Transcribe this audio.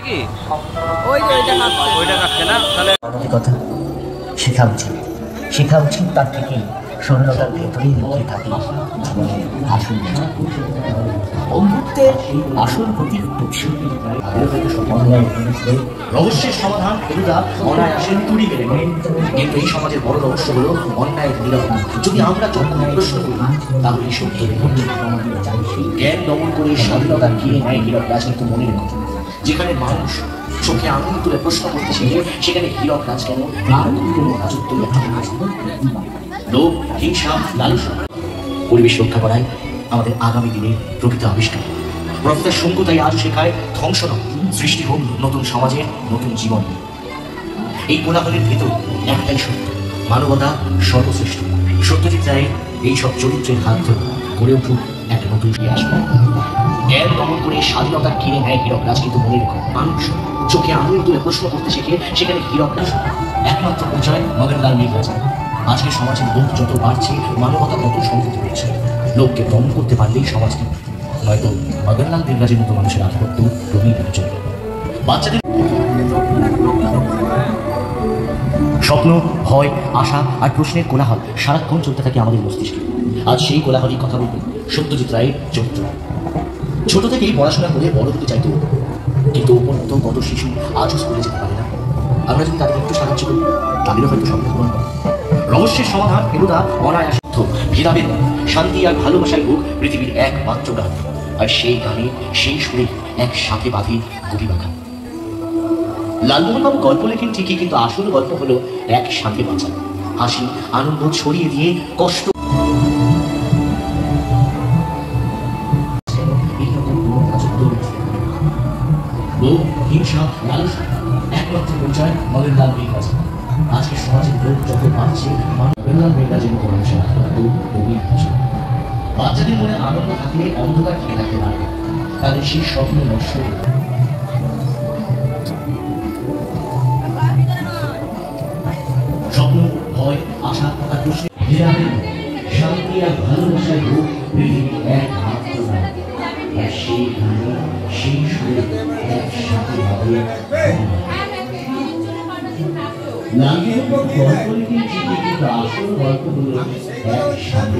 কি ওইটা কাটছে না তাহলে কথা শেখা উচিত তার থেকে সরলতার ভেতরেই লুকিয়ে থাকে জীবনের আসল বন্ধুত্বের আসল প্রতীক রহস্যের সমাধান ফেলুদা অনায়াসে তুড়ি মেরে নেয়। কিন্তু এই সমাজের বড় রহস্য হলো অন্যায়ের নিরাপদ। যদি আমরা যখন প্রশ্ন করি তাহলে সত্য জ্ঞান দমন করে স্বাধীনতা ঘিরে নেয় হীরক রাজ। কিন্তু মনে রেখো, যেখানে মানুষ চোখে আঙুল তুলে প্রশ্ন করতে শেখে সেখানে হীরক রাজ কেন আর কোনো রাজত্ব লোভ, হিংসা, লালসা পরিবেশ রক্ষা করায় আমাদের আগামী দিনের প্রকৃত আবিষ্কার। প্রফেসর শঙ্কু তাই আজ শেখায় ধ্বংস নয়, সৃষ্টি হোক নতুন সমাজের নতুন জীবন। এই কোলাহলের ভেতর একটাই সত্য, মানবতা সর্বশ্রেষ্ঠ। সত্যজিৎ রায়ের এইসব চরিত্রের হাত ধরে গড়ে উঠুক একটা নতুন আসবে। জ্ঞান দমন করে স্বাধীনতা ঘিরে নেয় হীরক রাজ। কিন্তু মনে রেখো, মানুষ চোখে আঙুল তুলে প্রশ্ন করতে শেখে সেখানে হীরক রাজ একমাত্র পরিচয় মদনলাল মিরগাছা। আজকের সমাজের লোক যত বাড়ছে, মানবতা তত সংহত হচ্ছে। লোককে দমন করতে পারলেই সমাজকে, নয়তো মদনলাল মিরগাছের মতো মানুষের আধিপত্য রঙিন হয়ে চলবে। বাচ্চাদের স্বপ্ন, ভয়, আশা আর প্রশ্নের কোলাহল সারাক্ষণ চলতে থাকে আমাদের মস্তিষ্কে। আজ সেই কোলাহলই কথা বলবে সত্যজিৎ রায়ের চরিত্র। ছোট থেকেই পড়াশোনা করে বড় হতে চাইতো, কিন্তু উপরন্ত কত শিশু আজও স্কুলে যেতে পারে না। আমরা যদি তাদের একটু সাহায্য করি তাদেরও হয়তো স্বপ্ন পূরণ হবে। রহস্যের সমাধান ফেলুদা অনায়াস ভেদাভেদ শান্তি আর ভালোবাসায় হোক পৃথিবীর একমাত্র গান। আর সেই গানে সেই সুরে একসাথে বাঁধে গভীর বাঁধা। লালমোহনবাবু গল্প লেখেন ঠিকই, কিন্তু আসল গল্প হলো একসাথে বাঁচা, হাসি আনন্দ ছড়িয়ে দিয়ে কষ্ট হিংসা, লালসা একমাত্র পরিচয় মদনলাল মিরগাছা। আজকে সমাজের লোক যত বাড়ছে, মদনলাল মিরগাছের মতো মানুষের বাচ্চাদের মনে আনন্দ থাকলে অন্ধকার খেয়ে থাকতে পারে, তাদের সেই স্বপ্ন নষ্ট স্বপ্ন, ভয়, আশা আর প্রশ্নের শান্তি আর ভালোবাসায় হোক পৃথিবীর একমাত্র গান। আর সেই গানে সেই সুরে একসাথে হবে গল্প লিখে ঠিকই, কিন্তু আসল গল্প হলো একসাথে